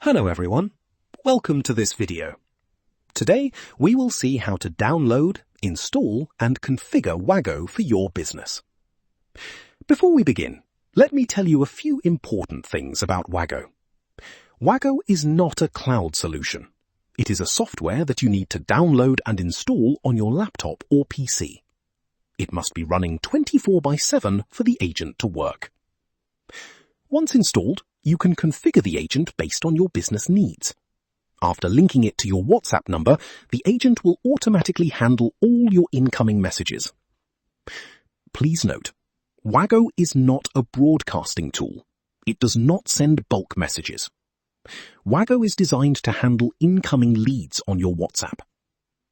Hello everyone, welcome to this video. Today we will see how to download, install and configure WAGO for your business. Before we begin, let me tell you a few important things about WAGO. WAGO is not a cloud solution. It is a software that you need to download and install on your laptop or PC. It must be running 24/7 for the agent to work. Once installed, you can configure the agent based on your business needs. After linking it to your WhatsApp number, the agent will automatically handle all your incoming messages. Please note, WAGO is not a broadcasting tool. It does not send bulk messages. WAGO is designed to handle incoming leads on your WhatsApp.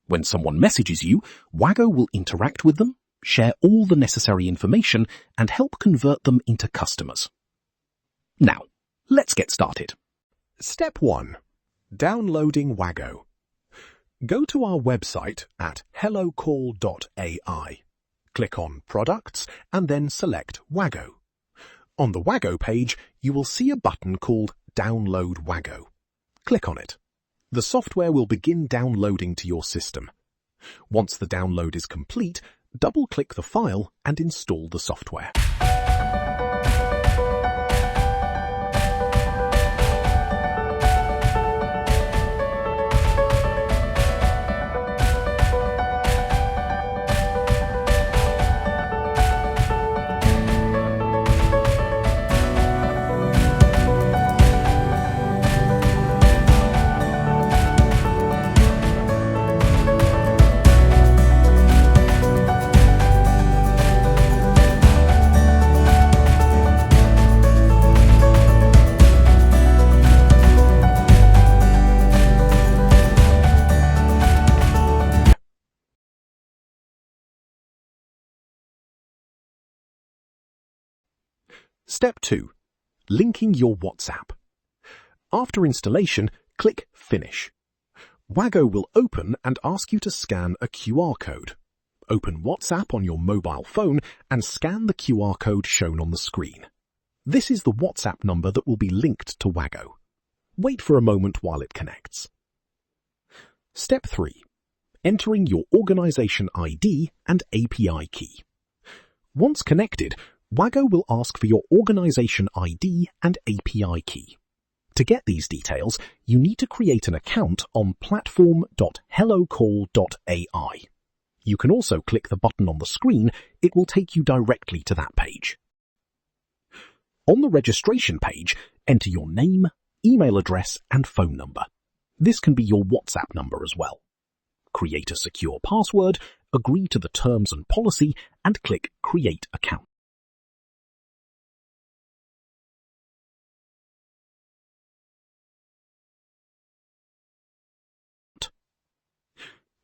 When someone messages you, WAGO will interact with them, share all the necessary information, and help convert them into customers. Now, let's get started. Step 1. Downloading WAGO. Go to our website at HelloCall.ai. Click on Products and then select WAGO. On the WAGO page, you will see a button called Download WAGO. Click on it. The software will begin downloading to your system. Once the download is complete, double-click the file and install the software. Step 2. Linking your WhatsApp. After installation, click Finish. WAGO will open and ask you to scan a QR code. Open WhatsApp on your mobile phone and scan the QR code shown on the screen. This is the WhatsApp number that will be linked to WAGO. Wait for a moment while it connects. Step 3. Entering your organization ID and API key. Once connected, WAGO will ask for your organization ID and API key. To get these details, you need to create an account on platform.hellocall.ai. You can also click the button on the screen. It will take you directly to that page. On the registration page, enter your name, email address, and phone number. This can be your WhatsApp number as well. Create a secure password, agree to the terms and policy, and click Create Account.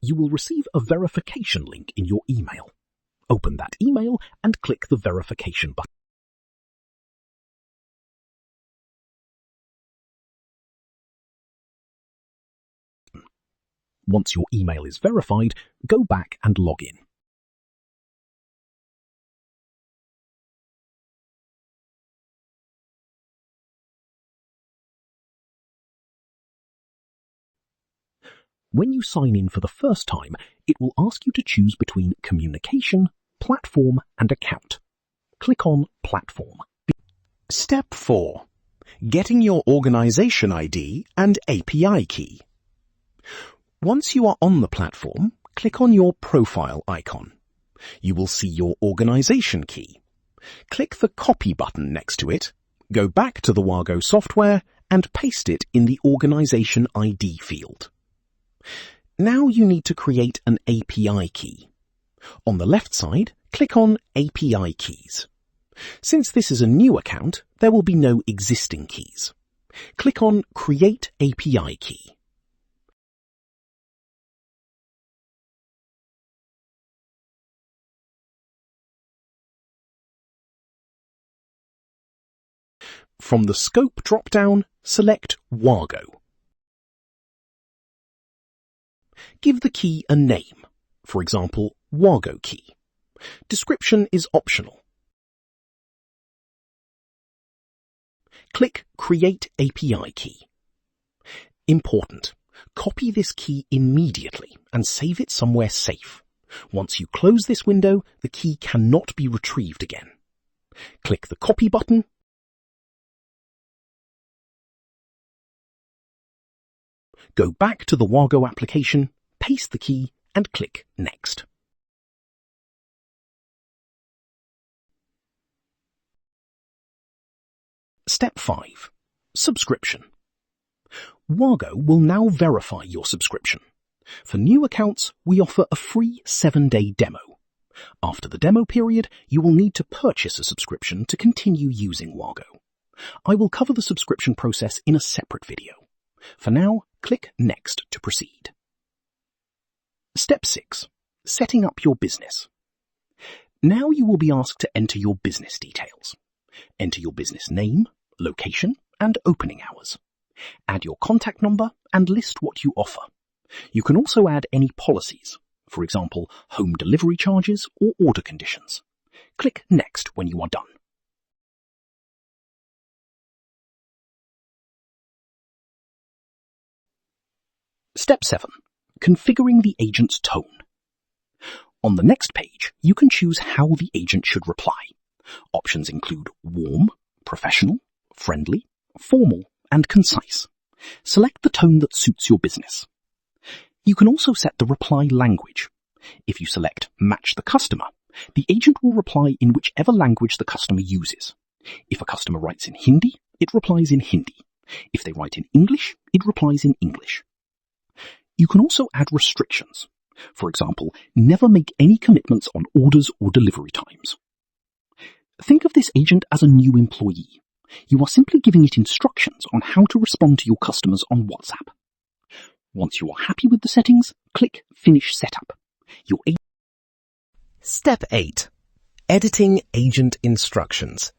You will receive a verification link in your email. Open that email and click the verification button. Once your email is verified, go back and log in. When you sign in for the first time, it will ask you to choose between Communication, Platform, and Account. Click on Platform. Step 4. Getting your organization ID and API key. Once you are on the platform, click on your profile icon. You will see your organization key. Click the Copy button next to it, go back to the WAGO software, and paste it in the Organization ID field. Now you need to create an API key. On the left side, click on API keys. Since this is a new account, there will be no existing keys. Click on Create API Key. From the Scope drop-down, select WAGO. Give the key a name, for example, WAGO key. Description is optional. Click Create API Key. Important. Copy this key immediately and save it somewhere safe. Once you close this window, the key cannot be retrieved again. Click the Copy button. Go back to the WAGO application, paste the key, and click Next. Step 5. Subscription. WAGO will now verify your subscription. For new accounts, we offer a free 7-day demo. After the demo period, you will need to purchase a subscription to continue using WAGO. I will cover the subscription process in a separate video. For now, click Next to proceed. Step 6. Setting up your business. Now you will be asked to enter your business details. Enter your business name, location, and opening hours. Add your contact number and list what you offer. You can also add any policies, for example, home delivery charges or order conditions. Click Next when you are done. Step 7. Configuring the agent's tone. On the next page, you can choose how the agent should reply. Options include warm, professional, friendly, formal, and concise. Select the tone that suits your business. You can also set the reply language. If you select Match the Customer, the agent will reply in whichever language the customer uses. If a customer writes in Hindi, it replies in Hindi. If they write in English, it replies in English. You can also add restrictions. For example, never make any commitments on orders or delivery times. Think of this agent as a new employee. You are simply giving it instructions on how to respond to your customers on WhatsApp. Once you are happy with the settings, click Finish Setup. Step 8. Editing agent instructions.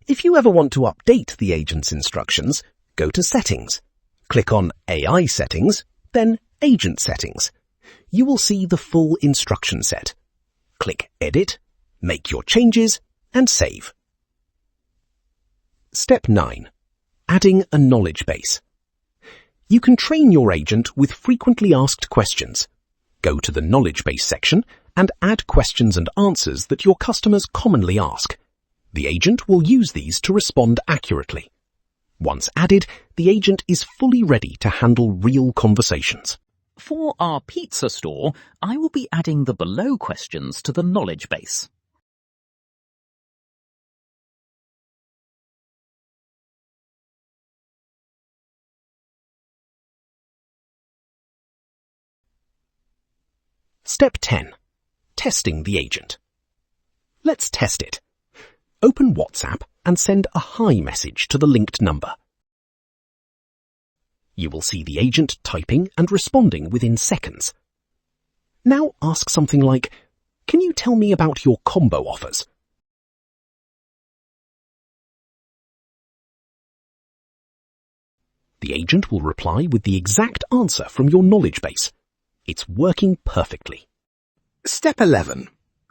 If you ever want to update the agent's instructions, go to Settings. Click on AI Settings, then Agent Settings. You will see the full instruction set. Click Edit, make your changes, and save. Step 9. Adding a knowledge base. You can train your agent with frequently asked questions. Go to the knowledge base section and add questions and answers that your customers commonly ask. The agent will use these to respond accurately. Once added, the agent is fully ready to handle real conversations. For our pizza store, I will be adding the below questions to the knowledge base. Step 10. Testing the agent. Let's test it. Open WhatsApp and send a hi message to the linked number. You will see the agent typing and responding within seconds. Now ask something like, "Can you tell me about your combo offers?" The agent will reply with the exact answer from your knowledge base. It's working perfectly. Step 11.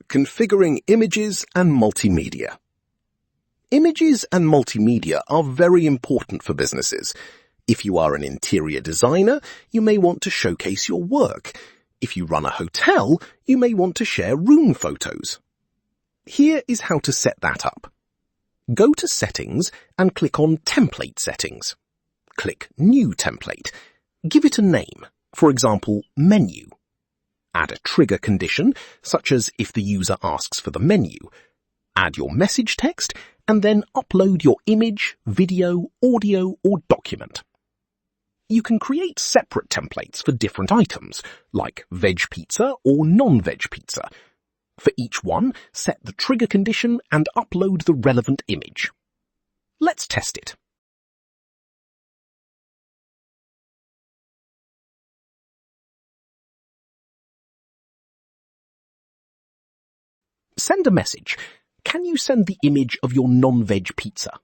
Configuring images and multimedia. Images and multimedia are very important for businesses. If you are an interior designer, you may want to showcase your work. If you run a hotel, you may want to share room photos. Here is how to set that up. Go to Settings and click on Template Settings. Click New Template. Give it a name, for example, Menu. Add a trigger condition, such as if the user asks for the menu. Add your message text, and then upload your image, video, audio, or document. You can create separate templates for different items, like veg pizza or non-veg pizza. For each one, set the trigger condition and upload the relevant image. Let's test it. Send a message. Can you send the image of your non-veg pizza?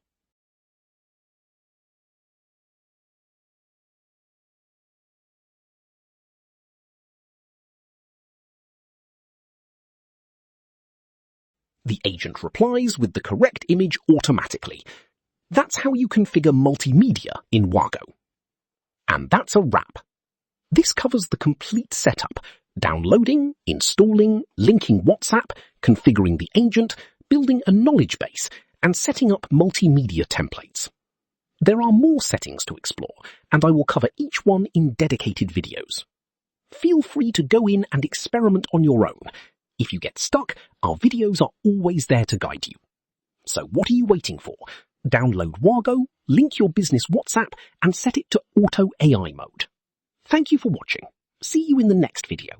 The agent replies with the correct image automatically. That's how you configure multimedia in WAGO. And that's a wrap. This covers the complete setup: downloading, installing, linking WhatsApp, configuring the agent, building a knowledge base, and setting up multimedia templates. There are more settings to explore, and I will cover each one in dedicated videos. Feel free to go in and experiment on your own. If you get stuck, our videos are always there to guide you. So what are you waiting for? Download WAGO, link your business WhatsApp, and set it to Auto AI mode. Thank you for watching. See you in the next video.